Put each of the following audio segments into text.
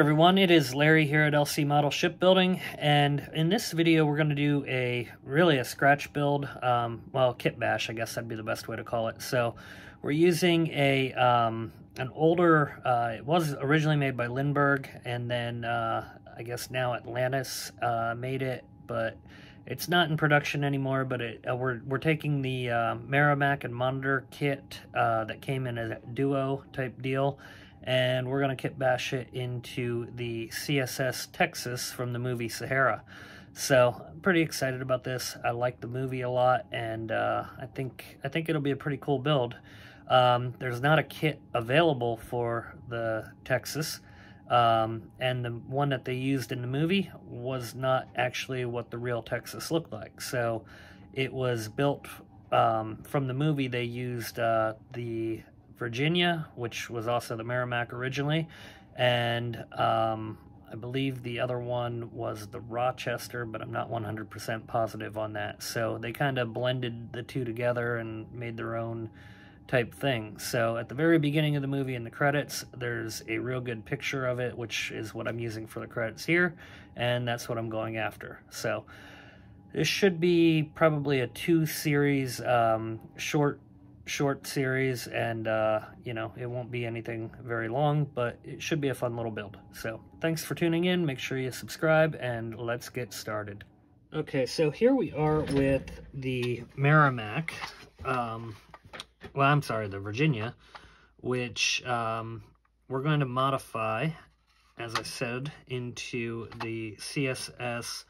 everyone, it is Larry here at LC Model Shipbuilding, and in this video we're going to do a scratch build, well, kit bash, I guess that'd be the best way to call it. So we're using an older, it was originally made by Lindbergh, and then I guess now Atlantis made it, but it's not in production anymore. But we're taking the Merrimack and Monitor kit that came in a duo type deal, and we're going to kit bash it into the CSS Texas from the movie Sahara. So I'm pretty excited about this. I like the movie a lot, and I think it'll be a pretty cool build. There's not a kit available for the Texas, and the one that they used in the movie was not actually what the real Texas looked like. So it was built from the movie. They used the Virginia, which was also the Merrimack originally, and I believe the other one was the Rochester, but I'm not 100% positive on that. So they kind of blended the two together and made their own type thing. So at the very beginning of the movie, in the credits, there's a real good picture of it, which is what I'm using for the credits here, and that's what I'm going after. So this should be probably a 2-series short series, and you know, it won't be anything very long, but it should be a fun little build. So thanks for tuning in. Make sure you subscribe, and let's get started. Okay, so here we are with the Merrimack, well, I'm sorry, the Virginia, which we're going to modify, as I said, into the CSS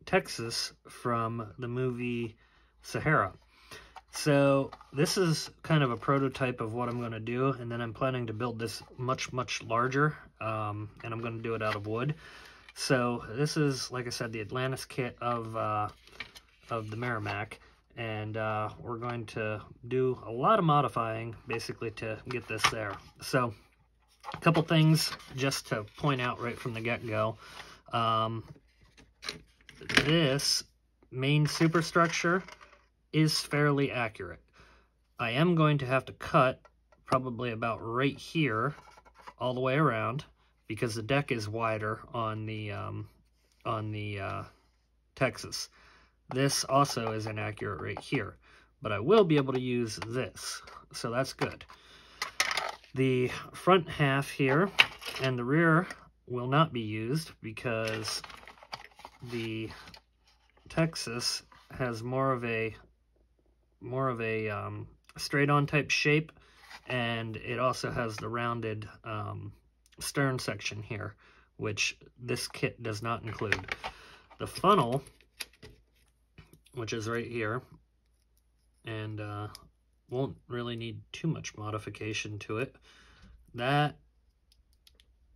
Texas from the movie Sahara. So this is kind of a prototype of what I'm going to do, and then I'm planning to build this much larger, and I'm going to do it out of wood. So this is, like I said, the Atlantis kit of the Merrimack, and we're going to do a lot of modifying basically to get this there. So a couple things just to point out right from the get-go. This main superstructure is fairly accurate. I am going to have to cut probably about right here all the way around, because the deck is wider on the Texas. This also is inaccurate right here, but I will be able to use this, so that's good. The front half here and the rear will not be used because the Texas has more of a straight-on type shape, and it also has the rounded stern section here, which this kit does not include. The funnel, which is right here, and won't really need too much modification to it. That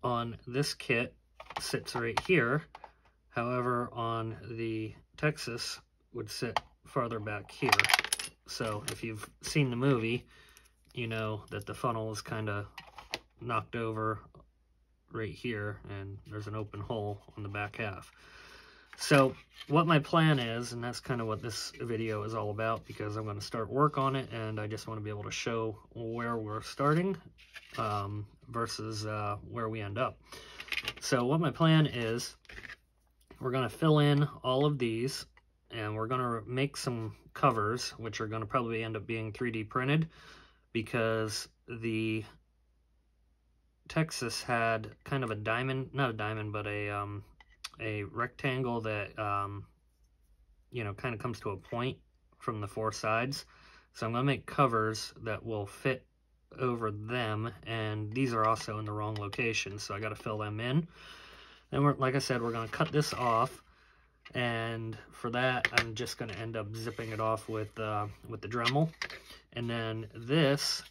on this kit sits right here. However, on the Texas would sit farther back here. So if you've seen the movie, you know that the funnel is kind of knocked over right here, and there's an open hole on the back half. So what my plan is, and that's kind of what this video is all about, because I'm going to start work on it, and I just want to be able to show where we're starting versus where we end up. So what my plan is, we're going to fill in all of these, and we're going to make some covers, which are going to probably end up being 3D printed, because the Texas had kind of a diamond, not a diamond, but a rectangle that, you know, kind of comes to a point from the 4 sides. So I'm going to make covers that will fit over them, and these are also in the wrong location, so I got to fill them in. And like I said, we're going to cut this off, and for that I'm just going to end up zipping it off with the Dremel. And then this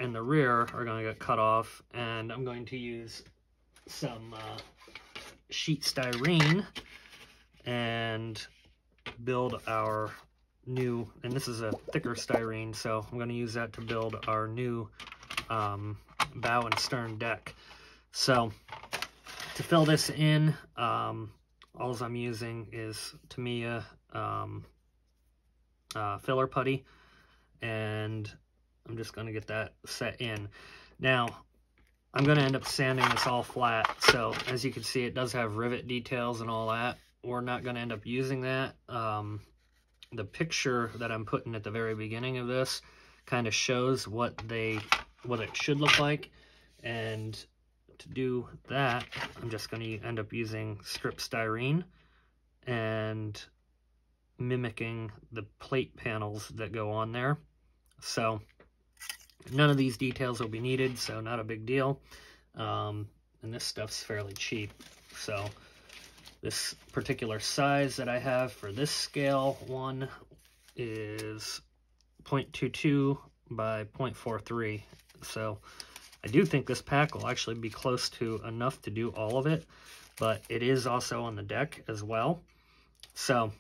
and the rear are going to get cut off, and I'm going to use some sheet styrene and build our new, and this is a thicker styrene, so I'm going to use that to build our new bow and stern deck. So to fill this in, all I'm using is Tamiya filler putty, and I'm just going to get that set in. Now, I'm going to end up sanding this all flat. So as you can see, it does have rivet details and all that. We're not going to end up using that. The picture that I'm putting at the very beginning of this kind of shows what it should look like. And to do that, I'm just going to end up using strip styrene and mimicking the plate panels that go on there. So none of these details will be needed, so not a big deal. And this stuff's fairly cheap. So this particular size that I have for this scale one is 0.22 by 0.43. So I do think this pack will actually be close to enough to do all of it, but it is also on the deck as well. So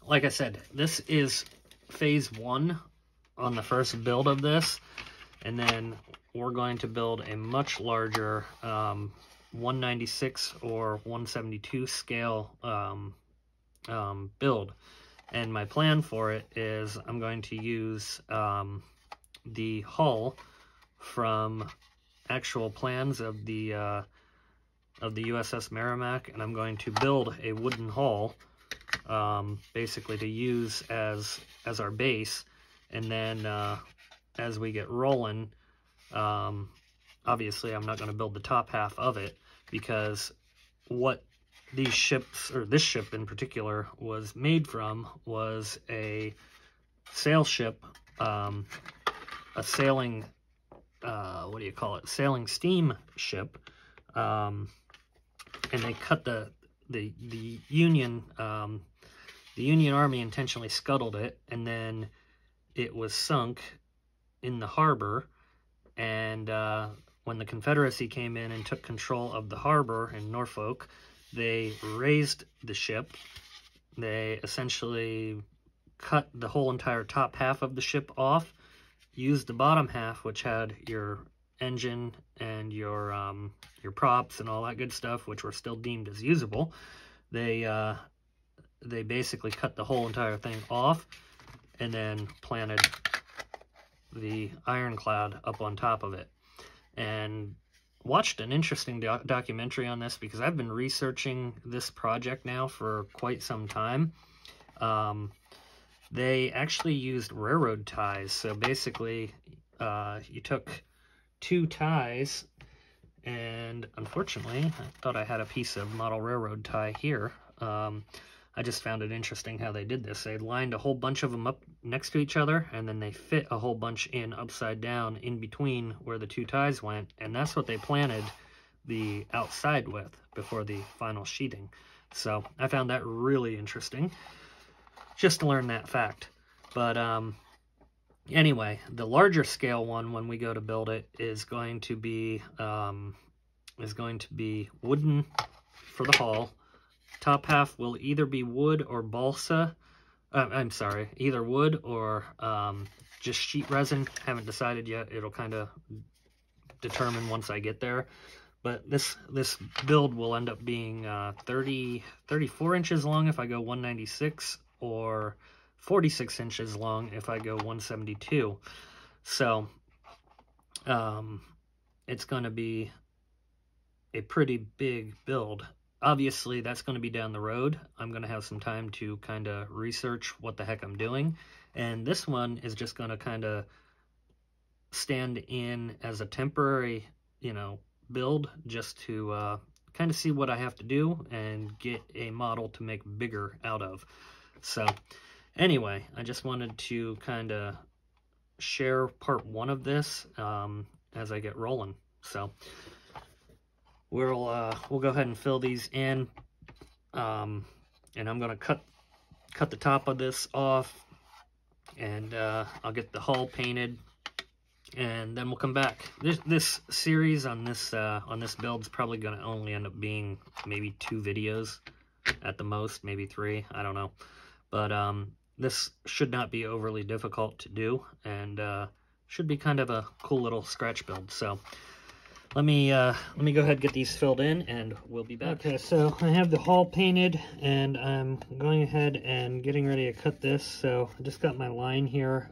like I said, this is phase one on the first build of this, and then we're going to build a much larger 196 or 172 scale build. And my plan for it is I'm going to use the hull from actual plans of the USS Merrimack, and I'm going to build a wooden hull basically to use as our base. And then as we get rolling, obviously I'm not going to build the top half of it, because what these ships, or this ship in particular, was made from was a sail ship, a sailing, what do you call it, sailing steam ship, and they cut the Union, the Union Army intentionally scuttled it, and then it was sunk in the harbor. And when the Confederacy came in and took control of the harbor in Norfolk, they raised the ship. They essentially cut the whole entire top half of the ship off, used the bottom half, which had your engine and your props and all that good stuff, which were still deemed as usable. They basically cut the whole entire thing off and then planted the ironclad up on top of it. And watched an interesting documentary on this, because I've been researching this project now for quite some time. They actually used railroad ties. So basically, you took 2 ties, and unfortunately, I thought I had a piece of model railroad tie here. I just found it interesting how they did this. They lined a whole bunch of them up next to each other, and then they fit a whole bunch in upside down in between where the 2 ties went, and that's what they planted the outside with before the final sheeting. So I found that really interesting, just to learn that fact. But anyway, the larger scale one, when we go to build it, is going to be wooden for the hull. Top half will either be wood or balsa. I'm sorry, either wood or just sheet resin. Haven't decided yet. It'll kind of determine once I get there. But this build will end up being 34 inches long if I go 196, or 46 inches long if I go 172. So it's going to be a pretty big build. Obviously, that's going to be down the road. I'm going to have some time to kind of research what the heck I'm doing. And this one is just going to kind of stand in as a temporary, build, just to kind of see what I have to do and get a model to make bigger out of. So anyway, I just wanted to kind of share part 1 of this as I get rolling. So we'll go ahead and fill these in, and I'm going to cut the top of this off, and I'll get the hull painted, and then we'll come back. This series on this build is probably going to only end up being maybe 2 videos at the most, maybe 3, I don't know. But this should not be overly difficult to do, and should be kind of a cool little scratch build. So let me go ahead and get these filled in, and we'll be back. Okay, so I have the hull painted, and I'm going ahead and getting ready to cut this. So I just got my line here.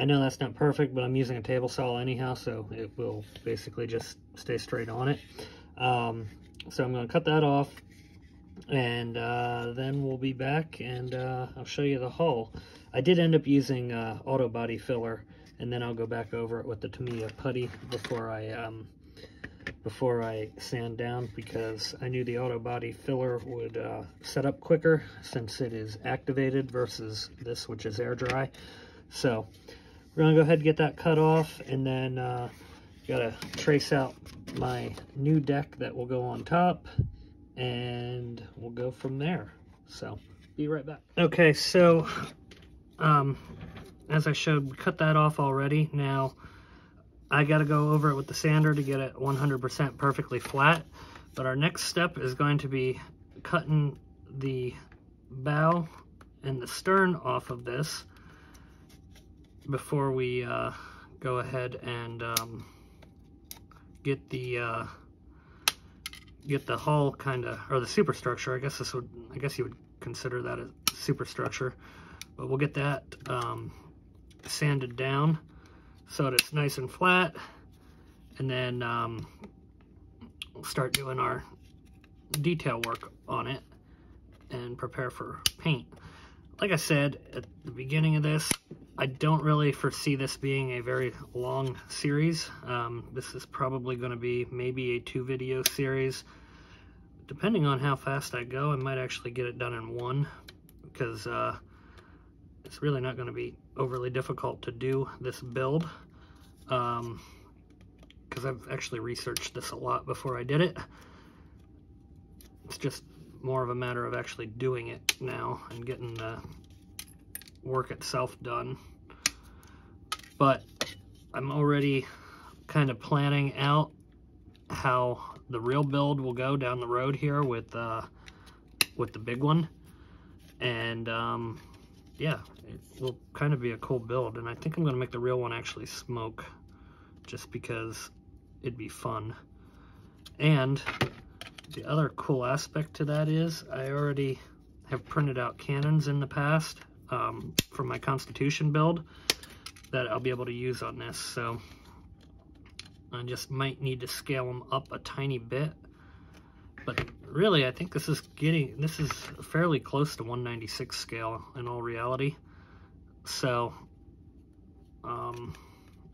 I know that's not perfect, but I'm using a table saw anyhow, so it will basically just stay straight on it. So I'm going to cut that off, and then we'll be back, and I'll show you the hull. I did end up using auto body filler, and then I'll go back over it with the Tamiya putty before I sand down, because I knew the auto body filler would set up quicker since it is activated versus this, which is air dry. So we're gonna go ahead and get that cut off, and then gotta trace out my new deck that will go on top, and we'll go from there. So be right back. Okay, so as I showed, we cut that off already. Now I got to go over it with the sander to get it 100% perfectly flat. But our next step is going to be cutting the bow and the stern off of this before we go ahead and get the hull kind of, or the superstructure. I guess you would consider that a superstructure. But we'll get that sanded down so that it's nice and flat, and then we'll start doing our detail work on it and prepare for paint. Like I said at the beginning of this, I don't really foresee this being a very long series. This is probably going to be maybe a 2-video series. Depending on how fast I go, I might actually get it done in one, because it's really not going to be overly difficult to do this build, because I've actually researched this a lot before I did it. It's just more of a matter of actually doing it now and getting the work itself done. But I'm already kind of planning out how the real build will go down the road here with the big one, and yeah, it will kind of be a cool build. And I think I'm going to make the real one actually smoke, just because it'd be fun. And the other cool aspect to that is I already have printed out cannons in the past for my Constitution build that I'll be able to use on this. So I just might need to scale them up a tiny bit, but really I think this is fairly close to 1/96 scale in all reality. So I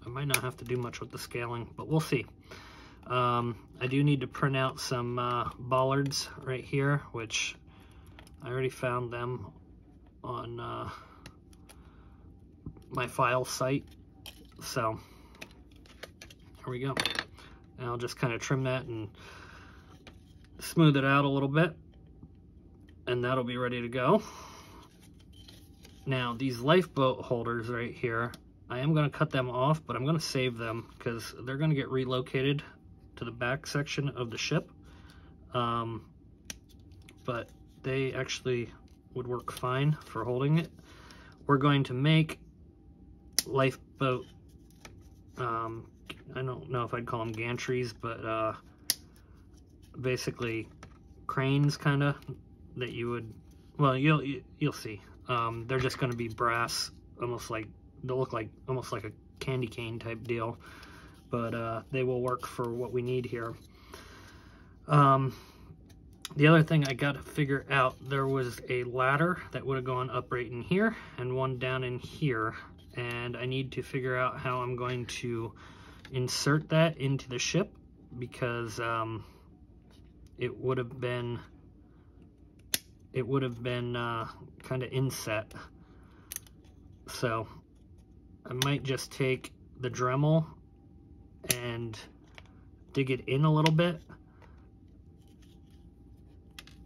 might not have to do much with the scaling, but we'll see. I do need to print out some bollards right here, which I already found them on my file site. So here we go. And I'll just kind of trim that and smooth it out a little bit, and that'll be ready to go. Now these lifeboat holders right here, I am going to cut them off, but I'm going to save them because they're going to get relocated to the back section of the ship. But they actually would work fine for holding it. We're going to make lifeboat, I don't know if I'd call them gantries, but basically cranes, kind of, that you would, well, you'll see. They're just going to be brass, almost like, they'll look like almost like a candy cane type deal, but they will work for what we need here. The other thing I got to figure out, there was a ladder that would have gone up right in here and one down in here, and I need to figure out how I'm going to insert that into the ship, because it would have been kind of inset. So I might just take the Dremel and dig it in a little bit.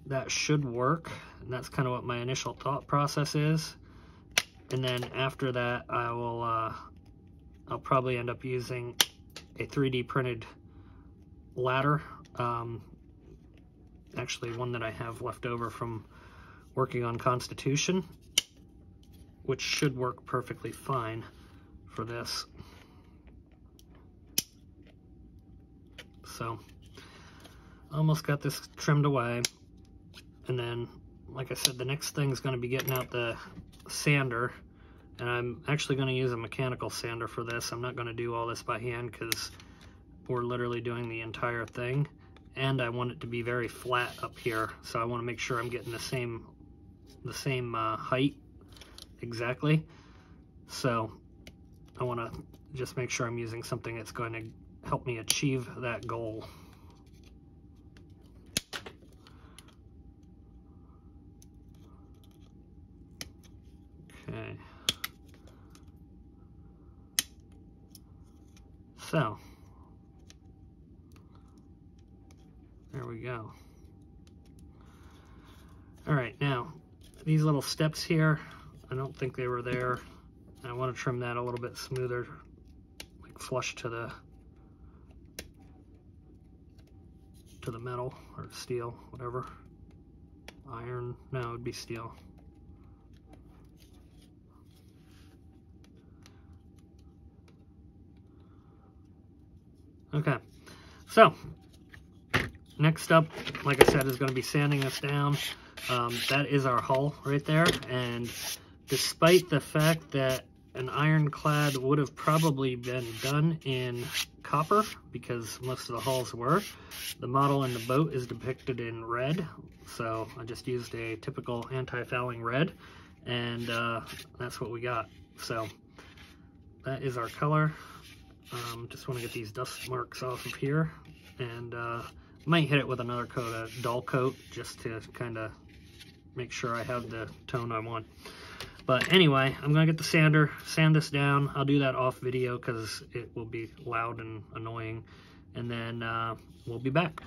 That should work, and that's kind of what my initial thought process is. And then after that, I'll probably end up using a 3D printed ladder, actually one that I have left over from working on Constitution, which should work perfectly fine for this. So almost got this trimmed away, and then, like I said, the next thing is going to be getting out the sander And I'm actually going to use a mechanical sander for this. I'm not going to do all this by hand because we're literally doing the entire thing. And I want it to be very flat up here, so I want to make sure I'm getting the same height exactly. So I want to just make sure I'm using something that's going to help me achieve that goal. Okay. So there we go. All right, now these little steps here, I don't think they were there. I want to trim that a little bit smoother, like flush to the metal or steel, whatever. Iron, no, it would be steel. Okay, so next up, like I said, is going to be sanding this down. That is our hull right there, and despite the fact that an ironclad would have probably been done in copper, because most of the hulls were, the model in the boat is depicted in red, so I just used a typical anti-fouling red, and that's what we got. So that is our color. Just want to get these dust marks off of here, and might hit it with another coat, a dull coat, just to kind of make sure I have the tone I want. But anyway, I'm going to get the sander, sand this down. I'll do that off video because it will be loud and annoying. And then we'll be back.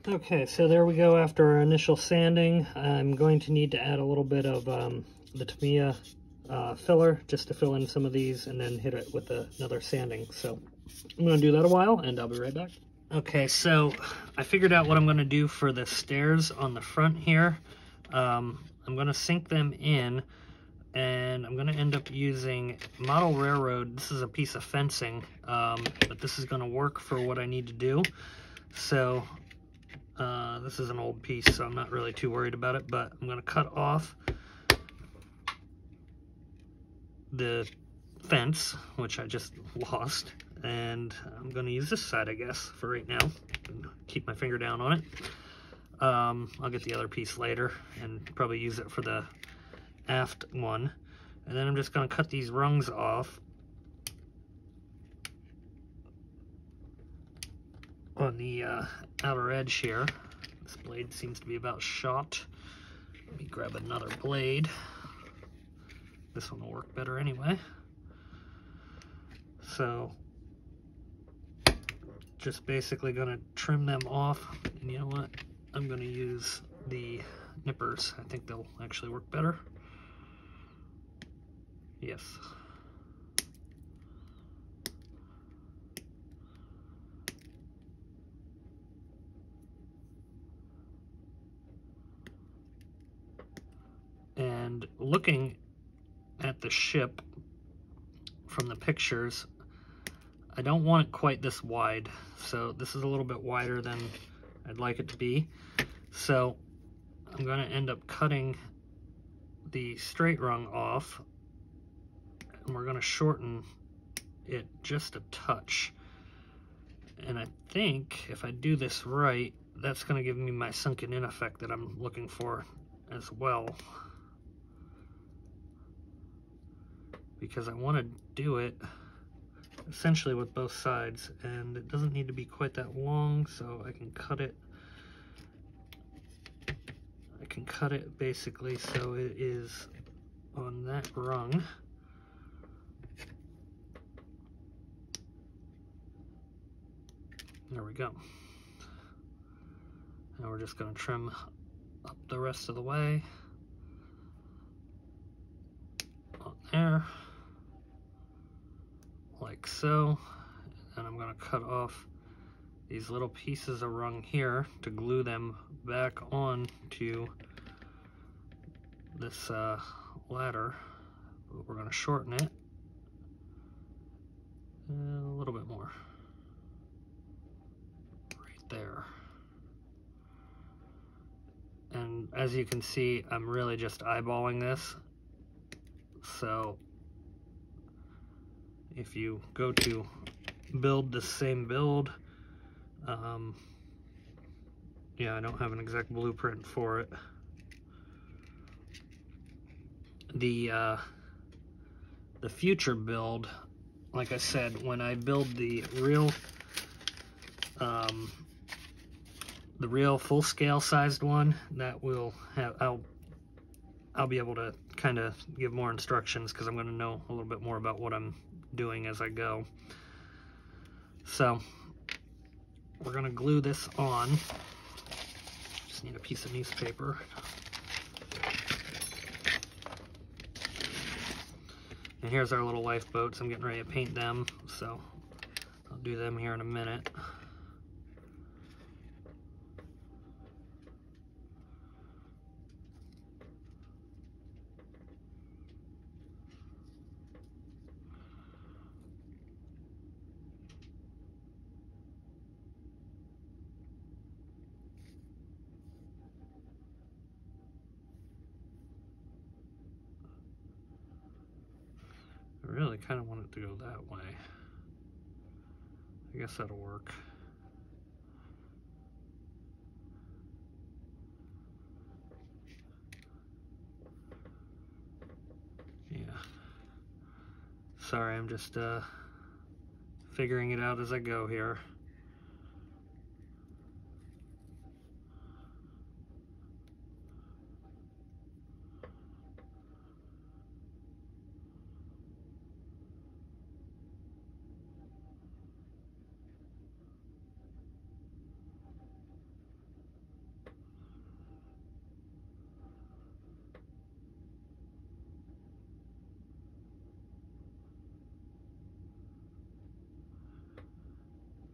Okay, so there we go after our initial sanding. I'm going to need to add a little bit of the Tamiya filler just to fill in some of these and then hit it with another sanding. So I'm going to do that a while and I'll be right back. Okay, so I figured out what I'm going to do for the stairs on the front here. I'm going to sink them in, and I'm going to end up using Model Railroad. This is a piece of fencing, but this is going to work for what I need to do. So this is an old piece, so I'm not really too worried about it, but I'm going to cut off the fence, which I just lost, and I'm going to use this side, I guess, for right now, and keep my finger down on it. I'll get the other piece later and probably use it for the aft one. And then I'm just going to cut these rungs off on the outer edge here. This blade seems to be about shot. Let me grab another blade. This one will work better anyway. So just basically going to trim them off. And you know what? I'm going to use the nippers. I think they'll actually work better. Yes. And looking at the ship from the pictures, I don't want it quite this wide. So this is a little bit wider than I'd like it to be. So I'm going to end up cutting the straight rung off, and we're going to shorten it just a touch. And I think if I do this right, that's going to give me my sunken in effect that I'm looking for as well. Because I want to do it essentially with both sides, and it doesn't need to be quite that long, so I can cut it. I can cut it basically so it is on that rung. There we go. Now we're just going to trim up the rest of the way on there, like so. And I'm going to cut off these little pieces of rung here to glue them back on to this ladder. But we're going to shorten it a little bit more right there. And as you can see, I'm really just eyeballing this, so if you go to build the same build, yeah, I don't have an exact blueprint for it. The future build, like I said, when I build the real full-scale sized one, that will have, I'll be able to kind of give more instructions because I'm going to know a little bit more about what I'm doing as I go. So we're going to glue this on. Just need a piece of newspaper. And here's our little lifeboats. I'm getting ready to paint them, so I'll do them here in a minute. I really kind of want it to go that way. I guess that'll work. Yeah. Sorry, I'm just figuring it out as I go here.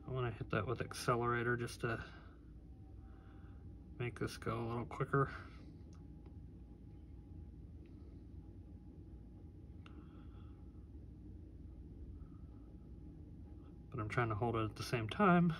I want to hit that with accelerator just to make this go a little quicker. But I'm trying to hold it at the same time.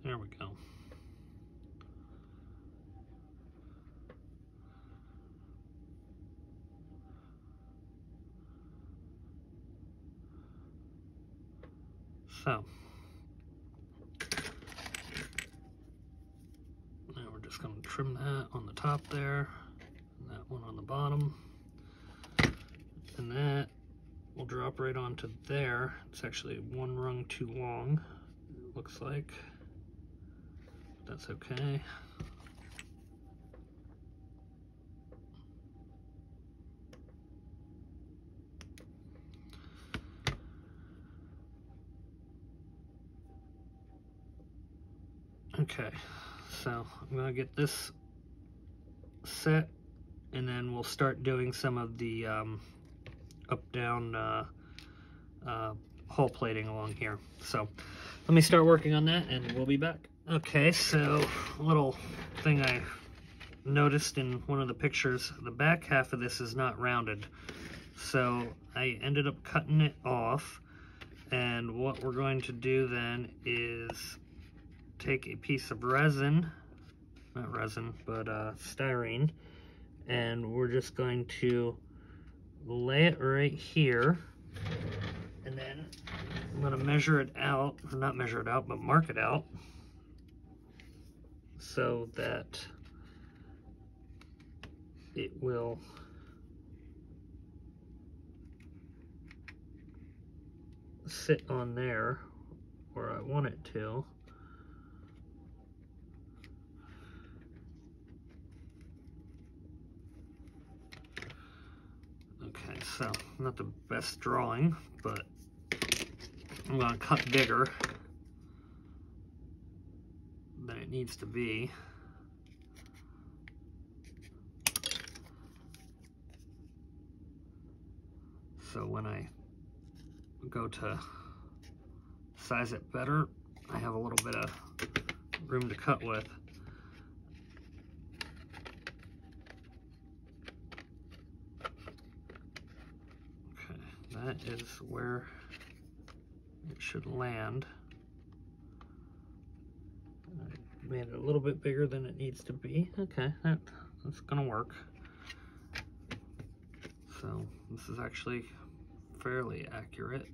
There we go. So, now we're just going to trim that on the top there, and that one on the bottom, and that will drop right onto there. It's actually one rung too long, it looks like. That's okay. Okay, so I'm gonna get this set, and then we'll start doing some of the up-down hull plating along here. So let me start working on that, and we'll be back. Okay, so a little thing I noticed in one of the pictures, the back half of this is not rounded. So I ended up cutting it off, and what we're going to do then is take a piece of resin, not resin, but styrene, and we're just going to lay it right here, and then I'm going to measure it out, or not measure it out, but mark it out, so that it will sit on there where I want it to. Okay, so not the best drawing, but I'm going to cut bigger than it needs to be. So when I go to size it better, I have a little bit of room to cut with. Okay, that is where it should land. I made it a little bit bigger than it needs to be. Okay, that's gonna work. So this is actually fairly accurate.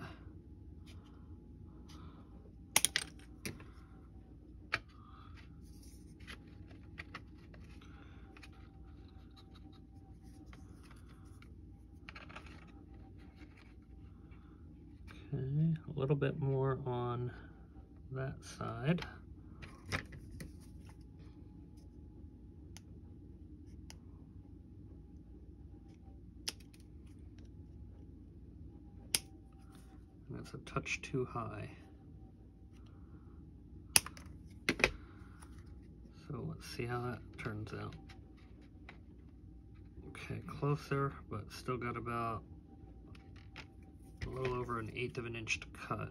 Okay, a little bit more on that side. That's a touch too high. So let's see how that turns out. Okay, closer, but still got about a little over 1/8 of an inch to cut.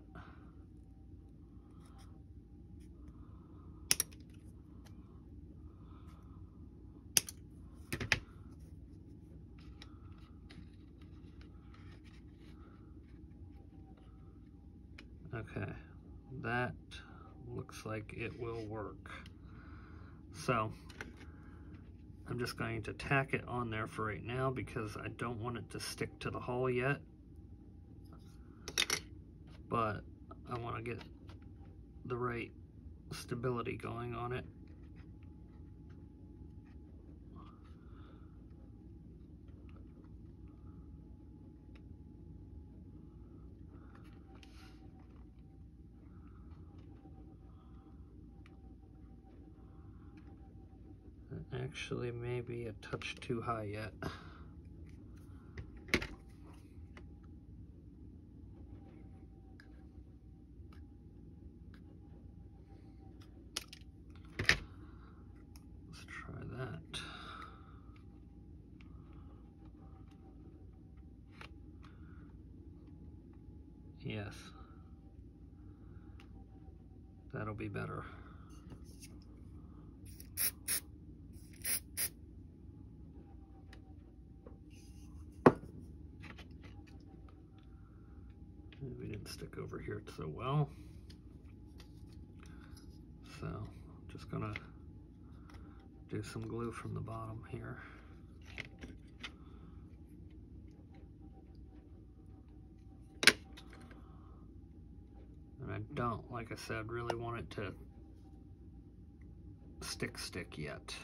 Okay, that looks like it will work. So I'm just going to tack it on there for right now because I don't want it to stick to the hull yet. But I want to get the right stability going on it. Actually, maybe a touch too high yet. Let's try that. Yes. That'll be better. We didn't stick over here so well. So just gonna do some glue from the bottom here. And I don't, like I said, really want it to stick yet.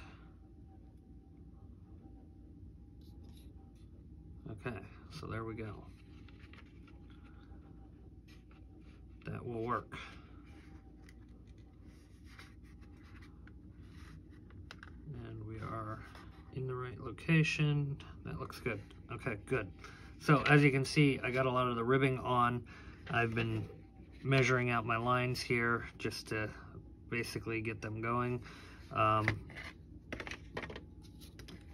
Okay, so there we go. That will work. And we are in the right location. That looks good. Okay, good. So as you can see, I got a lot of the ribbing on. I've been measuring out my lines here just to basically get them going. I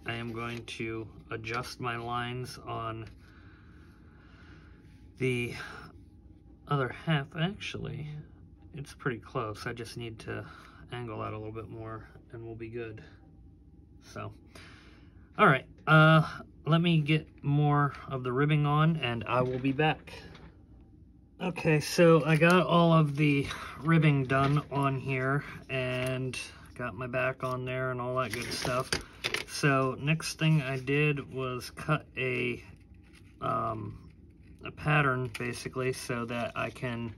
am going to adjust my lines on the other half. Actually, it's pretty close. I just need to angle that a little bit more and we'll be good. So, all right, let me get more of the ribbing on and I will be back. Okay, so I got all of the ribbing done on here and got my back on there and all that good stuff. So next thing I did was cut a pattern basically so that I can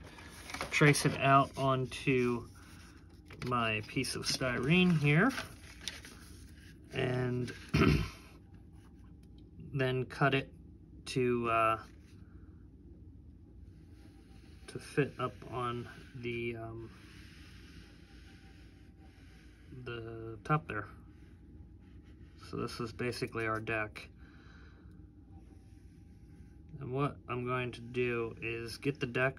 trace it out onto my piece of styrene here and then cut it to fit up on the top there. So this is basically our deck. And what I'm going to do is get the deck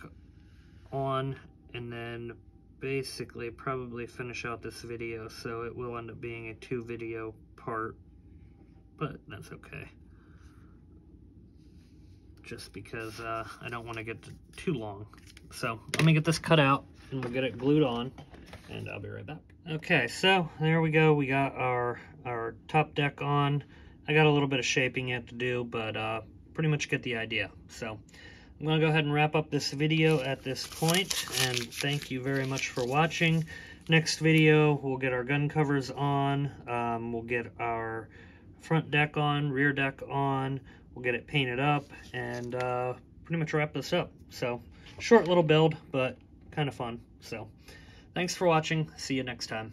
on and then basically probably finish out this video, so it will end up being a 2-video part, but that's okay. just because I don't want to get too long. So let me get this cut out and we'll get it glued on, and I'll be right back. Okay, so there we go. We got our top deck on. I got a little bit of shaping yet to do, but pretty much get the idea. So I'm going to go ahead and wrap up this video at this point, and thank you very much for watching. Next video, we'll get our gun covers on, we'll get our front deck on, rear deck on, we'll get it painted up, and pretty much wrap this up. So, short little build, but kind of fun. So, thanks for watching. See you next time.